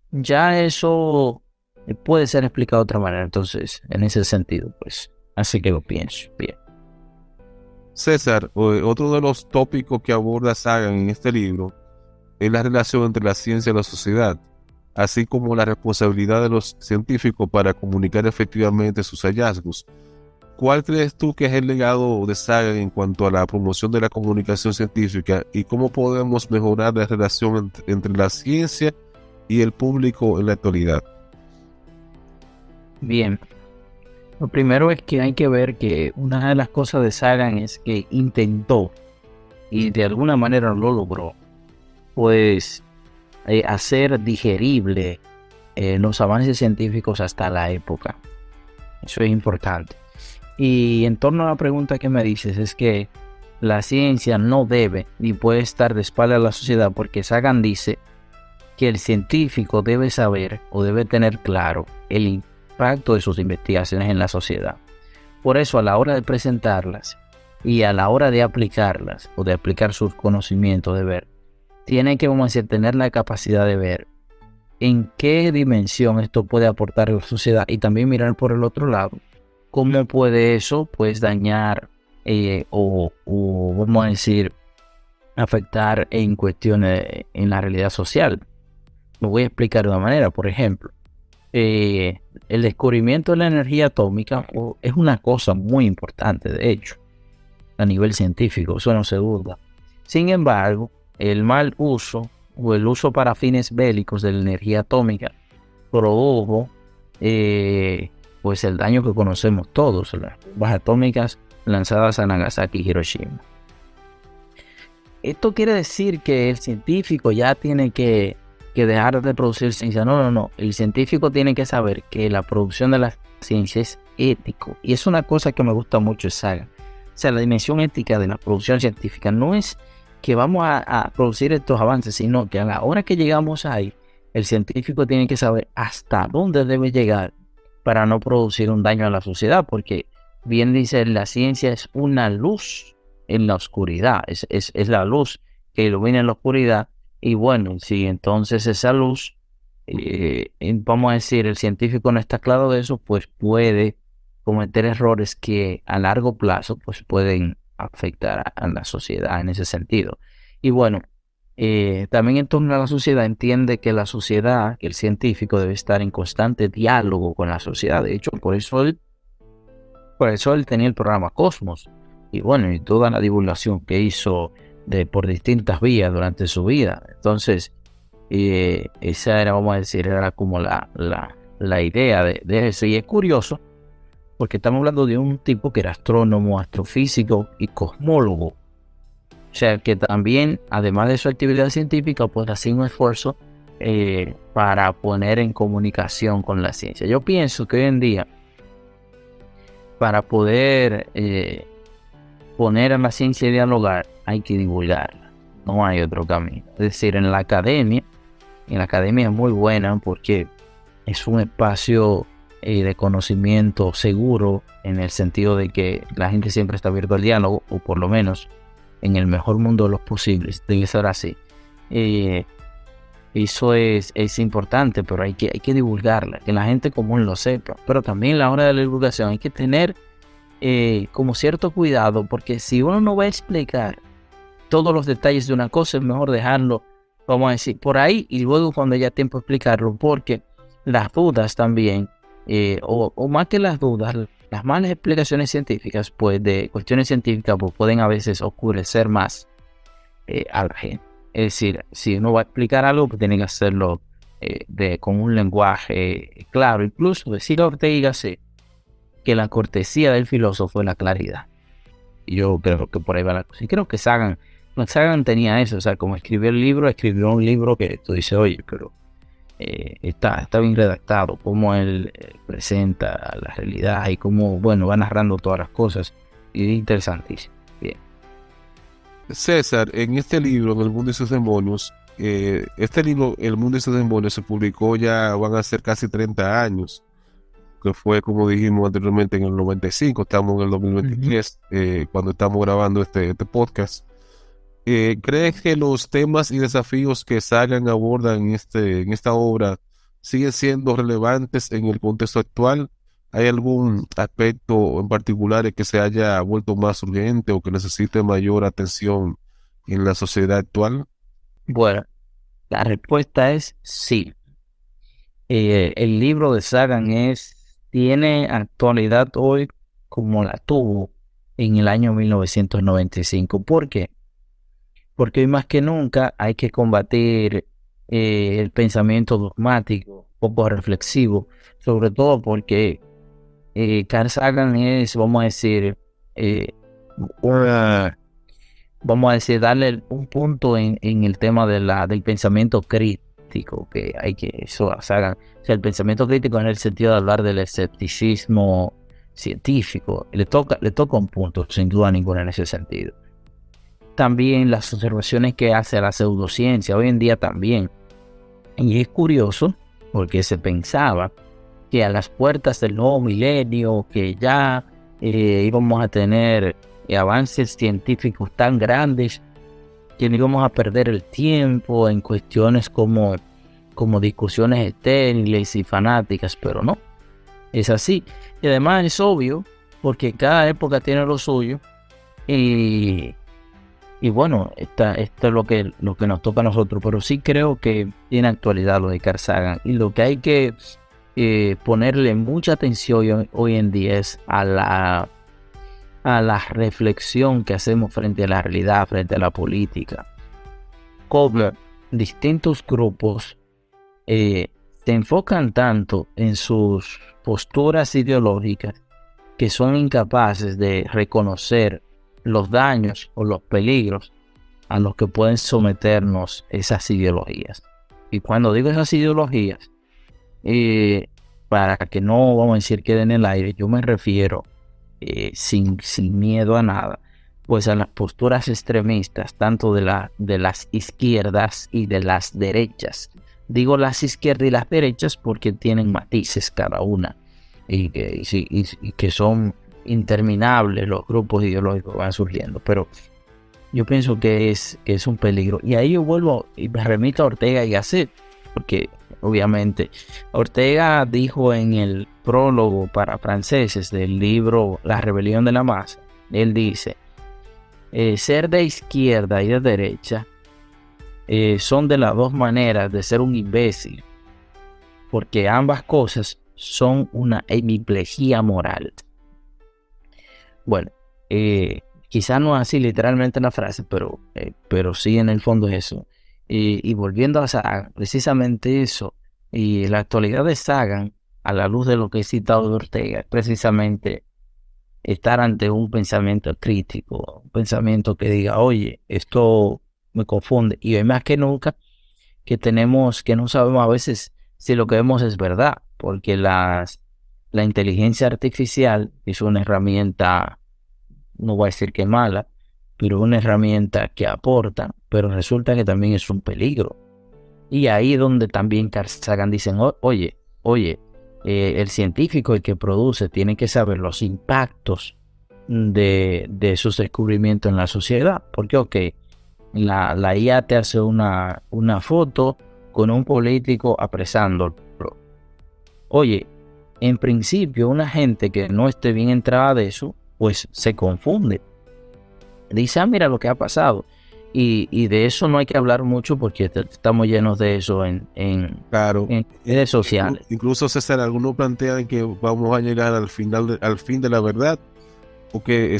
ya eso puede ser explicado de otra manera. Entonces, en ese sentido, pues, así que lo pienso. Bien. César, otro de los tópicos que aborda Sagan en este libro es la relación entre la ciencia y la sociedad, así como la responsabilidad de los científicos para comunicar efectivamente sus hallazgos. ¿Cuál crees tú que es el legado de Sagan en cuanto a la promoción de la comunicación científica y cómo podemos mejorar la relación entre la ciencia y el público en la actualidad? Bien, lo primero es que hay que ver que una de las cosas de Sagan es que intentó, y de alguna manera lo logró, pues hacer digerible los avances científicos hasta la época. Eso es importante. Y en torno a la pregunta que me dices, es que la ciencia no debe ni puede estar de espalda a la sociedad, porque Sagan dice que el científico debe saber o debe tener claro el impacto de sus investigaciones en la sociedad. Por eso, a la hora de presentarlas y a la hora de aplicarlas o de aplicar sus conocimientos, de ver, tiene que, vamos a decir, tener la capacidad de ver en qué dimensión esto puede aportar a la sociedad, y también mirar por el otro lado cómo puede eso pues dañar o vamos a decir afectar en cuestiones en la realidad social. Me voy a explicar de una manera. Por ejemplo, el descubrimiento de la energía atómica es una cosa muy importante, de hecho, a nivel científico, eso no se duda. Sin embargo, el mal uso o el uso para fines bélicos de la energía atómica produjo pues el daño que conocemos todos, las bombas atómicas lanzadas a Nagasaki y Hiroshima. Esto quiere decir que el científico ya tiene que dejar de producir ciencia. No. El científico tiene que saber que la producción de la ciencia es ético. Y es una cosa que me gusta mucho de Sagan. O sea, la dimensión ética de la producción científica no es que vamos a producir estos avances, sino que a la hora que llegamos ahí, el científico tiene que saber hasta dónde debe llegar para no producir un daño a la sociedad, porque bien dice, la ciencia es una luz en la oscuridad, es la luz que ilumina en la oscuridad. Y bueno, si entonces esa luz, vamos a decir, el científico no está claro de eso, pues puede cometer errores que a largo plazo pues pueden afectar a la sociedad en ese sentido. Y bueno, también en torno a la sociedad, entiende que la sociedad, que el científico debe estar en constante diálogo con la sociedad. De hecho, por eso él tenía el programa Cosmos. Y bueno, y toda la divulgación que hizo por distintas vías durante su vida. Entonces, esa era, vamos a decir, era como la idea de eso. Y es curioso, porque estamos hablando de un tipo que era astrónomo, astrofísico y cosmólogo. O sea, que también, además de su actividad científica, pues hacía un esfuerzo para poner en comunicación con la ciencia. Yo pienso que hoy en día, para poder poner a la ciencia y dialogar, hay que divulgarla. No hay otro camino. Es decir, en la academia es muy buena porque es un espacio de conocimiento seguro, en el sentido de que la gente siempre está abierta al diálogo, o por lo menos en el mejor mundo de los posibles debe ser así. Eso es importante, pero hay que divulgarla, que la gente común lo sepa. Pero también a la hora de la divulgación hay que tener como cierto cuidado, porque si uno no va a explicar todos los detalles de una cosa, es mejor dejarlo, vamos a decir, por ahí, y luego cuando haya tiempo de explicarlo, porque las dudas también o más que las dudas, las malas explicaciones científicas, pues de cuestiones científicas, pues pueden a veces oscurecer más a la gente. Es decir, si uno va a explicar algo, pues tiene que hacerlo con un lenguaje claro. Incluso decir a Ortega que la cortesía del filósofo es la claridad. Y yo creo que por ahí va la cosa. Y creo que Sagan tenía eso. O sea, como escribió un libro que tú dices, oye, pero está bien redactado, cómo él presenta la realidad y cómo, bueno, va narrando todas las cosas. Y es interesantísimo. Bien. César, en este libro, En el mundo y sus demonios, este libro, El mundo y sus demonios, se publicó ya, van a ser casi 30 años, que fue, como dijimos anteriormente, en el 95, estamos en el 2023, cuando estamos grabando este podcast. ¿Crees que los temas y desafíos que Sagan aborda en esta obra siguen siendo relevantes en el contexto actual? ¿Hay algún aspecto en particular en que se haya vuelto más urgente o que necesite mayor atención en la sociedad actual? Bueno, la respuesta es sí. El libro de Sagan tiene actualidad hoy como la tuvo en el año 1995. ¿Por qué? Porque hoy más que nunca hay que combatir el pensamiento dogmático, poco reflexivo, sobre todo porque Carl Sagan es, darle un punto en el tema del pensamiento crítico, que hay que eso Sagan. O sea, el pensamiento crítico en el sentido de hablar del escepticismo científico, le toca un punto, sin duda ninguna, en ese sentido. También las observaciones que hace a la pseudociencia hoy en día también. Y es curioso porque se pensaba que a las puertas del nuevo milenio, que ya íbamos a tener avances científicos tan grandes que no íbamos a perder el tiempo en cuestiones como discusiones estériles y fanáticas, pero no, es así. Y además es obvio porque cada época tiene lo suyo y bueno, esto es lo que nos toca a nosotros, pero sí creo que tiene actualidad lo de Carl Sagan, y lo que hay que ponerle mucha atención hoy en día es a la reflexión que hacemos frente a la realidad, frente a la política. Como distintos grupos se enfocan tanto en sus posturas ideológicas que son incapaces de reconocer los daños o los peligros a los que pueden someternos esas ideologías. Y cuando digo esas ideologías, para que no, vamos a decir, quede en el aire, yo me refiero sin miedo a nada, pues a las posturas extremistas, tanto de las izquierdas y de las derechas. Digo las izquierdas y las derechas porque tienen matices cada una y que son interminables los grupos ideológicos que van surgiendo, pero yo pienso que es un peligro. Y ahí yo vuelvo y me remito a Ortega y Gasset, porque obviamente Ortega dijo en el prólogo para franceses del libro La rebelión de la masa, él dice, ser de izquierda y de derecha son de las dos maneras de ser un imbécil, porque ambas cosas son una hemiplegia moral. Bueno, quizás no así literalmente en la frase, pero sí en el fondo es eso. Y volviendo a Sagan, precisamente eso, y la actualidad de Sagan, a la luz de lo que he citado de Ortega, precisamente estar ante un pensamiento crítico, un pensamiento que diga, oye, esto me confunde. Y hoy más que nunca que no sabemos a veces si lo que vemos es verdad, porque la inteligencia artificial es una herramienta, no voy a decir que mala, pero una herramienta que aporta, pero resulta que también es un peligro. Y ahí donde también Carl Sagan dicen, oye, el científico, el que produce, tiene que saber los impactos de sus descubrimientos en la sociedad. Porque, ok, la IA te hace una foto con un político apresándolo. Oye, en principio, una gente que no esté bien entrada de eso, pues se confunde. Dice, mira lo que ha pasado. Y de eso no hay que hablar mucho porque estamos llenos de eso Claro. en redes sociales. Incluso, César, algunos plantean que vamos a llegar al fin de la verdad, porque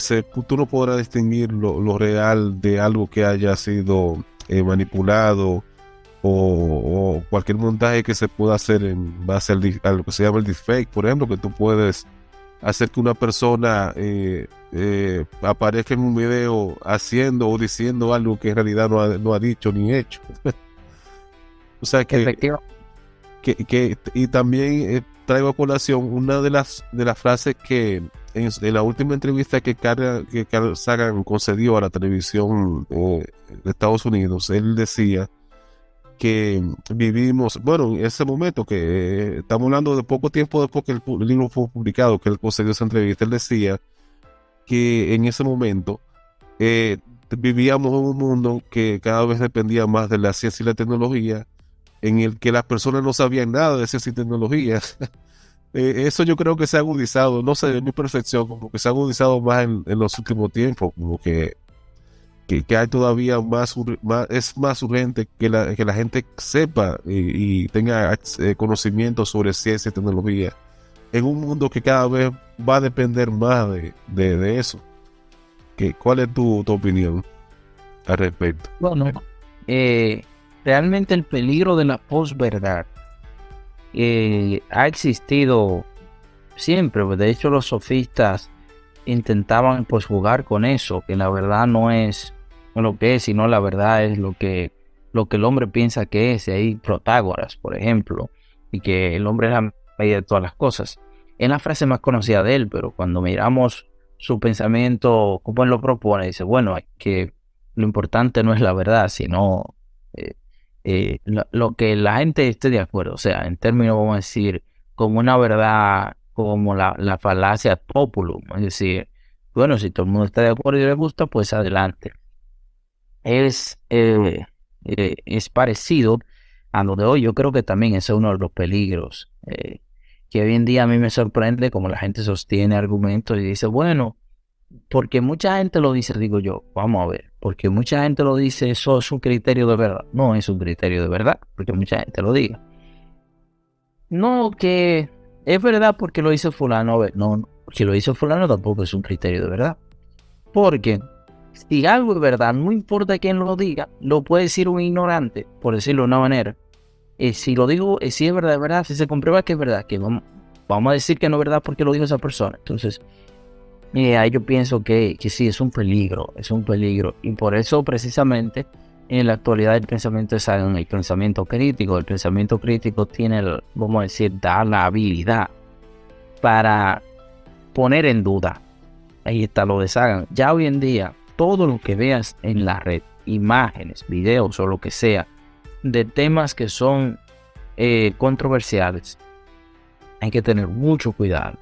tú no podrás distinguir lo real de algo que haya sido manipulado o cualquier montaje que se pueda hacer en base a lo que se llama el deepfake, por ejemplo, que tú puedes hacer que una persona aparezca en un video haciendo o diciendo algo que en realidad no ha dicho ni hecho. O sea Efectivamente. y también traigo a colación una de las frases que en la última entrevista que Carl Sagan concedió a la televisión de Estados Unidos. Él decía que vivimos, bueno, en ese momento que estamos hablando de poco tiempo después que el libro fue publicado, que él concedió esa entrevista. Él decía que en ese momento vivíamos en un mundo que cada vez dependía más de la ciencia y la tecnología, en el que las personas no sabían nada de ciencia y tecnología. Eso yo creo que se ha agudizado, no sé, en mi percepción, como que se ha agudizado más en los últimos tiempos, como que hay todavía es más urgente que la gente sepa y tenga conocimiento sobre ciencia y tecnología, en un mundo que cada vez va a depender más de eso. ¿Cuál es tu opinión al respecto? Bueno, realmente el peligro de la posverdad ha existido siempre. De hecho, los sofistas intentaban pues jugar con eso, que la verdad no es lo que es, sino la verdad es lo que el hombre piensa que es. Y hay Protágoras, por ejemplo, y que el hombre es la medida de todas las cosas. Es la frase más conocida de él, pero cuando miramos su pensamiento, como él lo propone, dice, bueno, es que lo importante no es la verdad, sino lo que la gente esté de acuerdo. O sea, en términos, vamos a decir, como una verdad, como la falacia populum. Es decir, bueno, si todo el mundo está de acuerdo y le gusta, pues adelante. Es parecido a lo de hoy. Yo creo que también ese es uno de los peligros. Que hoy en día a mí me sorprende como la gente sostiene argumentos y dice, bueno, porque mucha gente lo dice, digo yo, vamos a ver, porque mucha gente lo dice, eso es un criterio de verdad. No es un criterio de verdad, porque mucha gente lo diga. No, que es verdad porque lo dice fulano. A ver, no, porque lo dice fulano tampoco es un criterio de verdad. Porque si algo es verdad, no importa quién lo diga, lo puede decir un ignorante, por decirlo de una manera. Si lo digo, si es verdad, si se comprueba que es verdad, que vamos a decir que no es verdad porque lo dijo esa persona. Entonces, ahí yo pienso que sí, es un peligro. Y por eso precisamente en la actualidad el pensamiento es el pensamiento crítico. El pensamiento crítico tiene, vamos a decir, da la habilidad para poner en duda. Ahí está lo de Sagan. Ya hoy en día, todo lo que veas en la red, imágenes, videos o lo que sea, de temas que son controversiales, hay que tener mucho cuidado.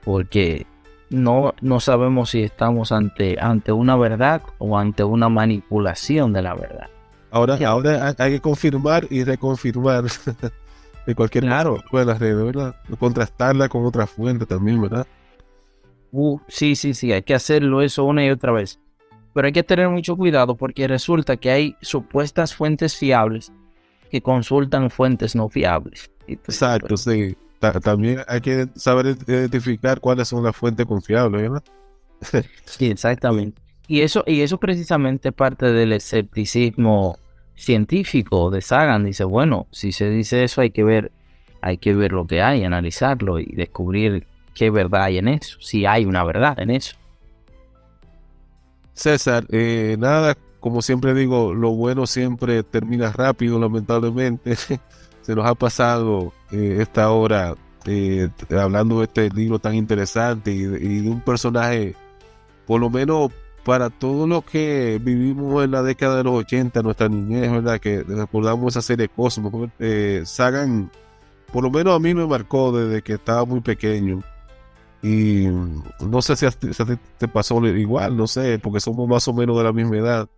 Porque no sabemos si estamos ante una verdad o ante una manipulación de la verdad. Ahora hay que confirmar y reconfirmar de cualquier Claro. cosa de las redes, ¿verdad? Contrastarla con otra fuente también, ¿verdad? Sí, hay que hacerlo eso una y otra vez. Pero hay que tener mucho cuidado porque resulta que hay supuestas fuentes fiables que consultan fuentes no fiables. Exacto, sí. También hay que saber identificar cuáles son las fuentes confiables, ¿verdad? Sí, exactamente. Y eso precisamente parte del escepticismo científico de Sagan. Dice, bueno, si se dice eso hay que ver lo que hay, analizarlo y descubrir qué verdad hay en eso, si hay una verdad en eso. César, nada, como siempre digo, lo bueno siempre termina rápido, lamentablemente. Se nos ha pasado esta hora hablando de este libro tan interesante y de un personaje, por lo menos para todos los que vivimos en la década de los 80, nuestra niñez, ¿verdad? Que recordamos esa serie Cosmos. Sagan, por lo menos a mí me marcó desde que estaba muy pequeño. Y no sé si a ti te pasó igual, no sé, porque somos más o menos de la misma edad.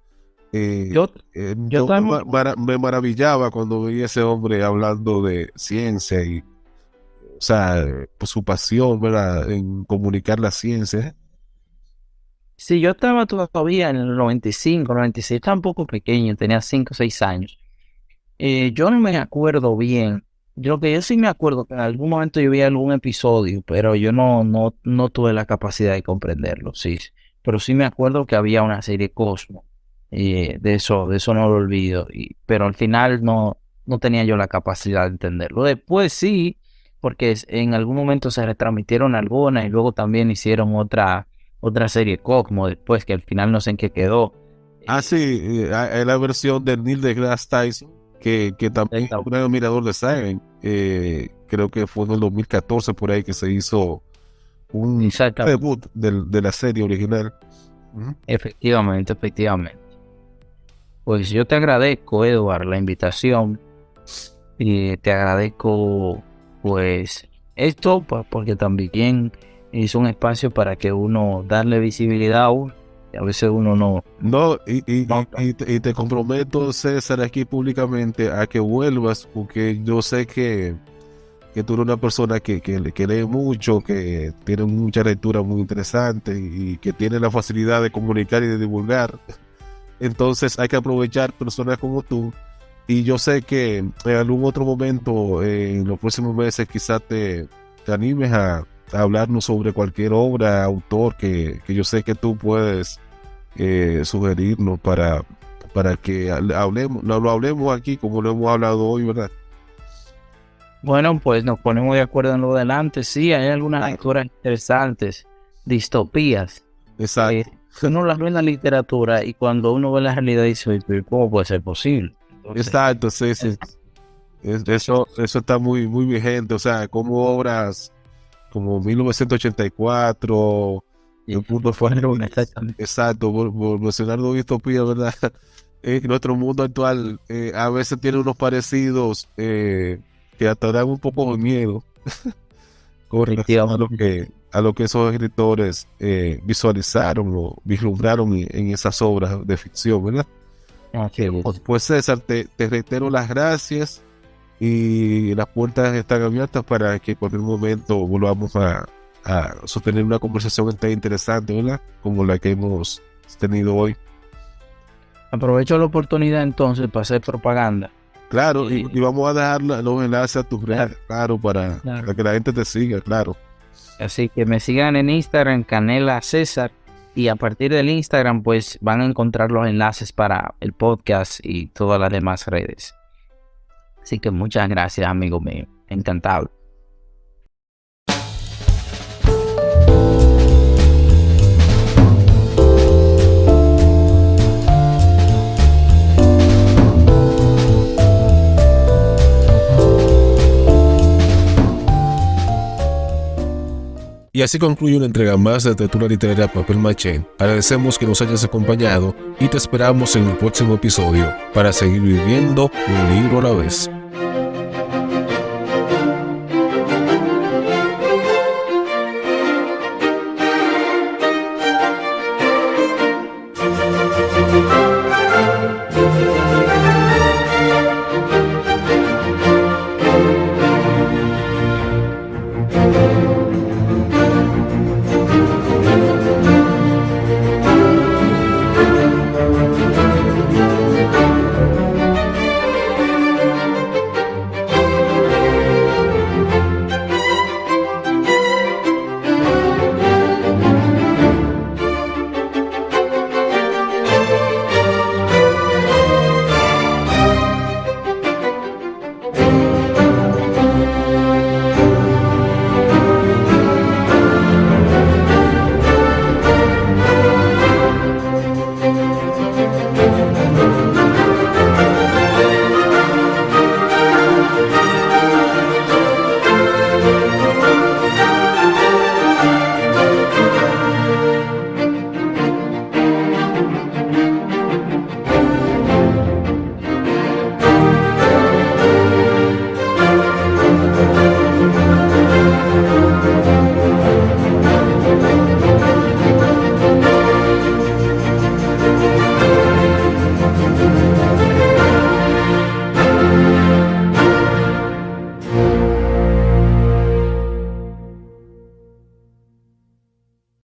Yo Yo también. me maravillaba cuando veía a ese hombre hablando de ciencia y, o sea, pues su pasión, ¿verdad?, en comunicar la ciencia. Sí, yo estaba todavía en el 95, 96, estaba un poco pequeño, tenía 5 o 6 años. Yo no me acuerdo bien. Yo que yo sí me acuerdo que en algún momento yo vi algún episodio, pero yo no tuve la capacidad de comprenderlo, sí. Pero sí me acuerdo que había una serie Cosmo. De eso no lo olvido. Pero al final no tenía yo la capacidad de entenderlo. Después sí, porque en algún momento se retransmitieron algunas y luego también hicieron otra serie Cosmo después, que al final no sé en qué quedó. Sí, es la versión de Neil deGrasse Tyson, que también es un gran admirador de Science. Creo que fue en el 2014 por ahí que se hizo un debut de la serie original. Efectivamente. Pues yo te agradezco, Edward, la invitación. Y te agradezco, pues, esto, porque también es un espacio para que uno darle visibilidad a uno. Y a veces uno no. No, y te comprometo, César, aquí públicamente a que vuelvas, porque yo sé que tú eres una persona que lee mucho, que tiene mucha lectura muy interesante y que tiene la facilidad de comunicar y de divulgar. Entonces hay que aprovechar personas como tú. Y yo sé que en algún otro momento, en los próximos meses, quizás te animes a hablarnos sobre cualquier obra, autor que yo sé que tú puedes sugerirnos para que hablemos, lo hablemos aquí como lo hemos hablado hoy, ¿verdad? Bueno, pues nos ponemos de acuerdo en lo delante. Sí, hay algunas lecturas interesantes, distopías. Exacto. Uno las ve en la literatura y cuando uno ve la realidad dice, ¿cómo puede ser posible? Entonces, exacto, sí. Eso está muy, muy vigente. O sea, como obras como 1984, El Mundo Fue. Exacto, por mencionar dos distopías, ¿verdad? Nuestro mundo actual a veces tiene unos parecidos que hasta dan un poco de miedo con relación a lo que esos escritores visualizaron o vislumbraron en esas obras de ficción, ¿verdad? Pues César, te reitero las gracias y las puertas están abiertas para que en cualquier momento volvamos a sostener una conversación tan interesante, ¿verdad? Como la que hemos tenido hoy. Aprovecho la oportunidad entonces para hacer propaganda. Claro, y vamos a dejar los enlaces a tus redes, claro, para que la gente te siga, claro. Así que me sigan en Instagram, Canela César, y a partir del Instagram pues van a encontrar los enlaces para el podcast y todas las demás redes. Así que muchas gracias, amigo mío. Encantado. Y así concluye una entrega más de Literatura Literaria Papel Maché. Agradecemos que nos hayas acompañado y te esperamos en el próximo episodio para seguir viviendo un libro a la vez.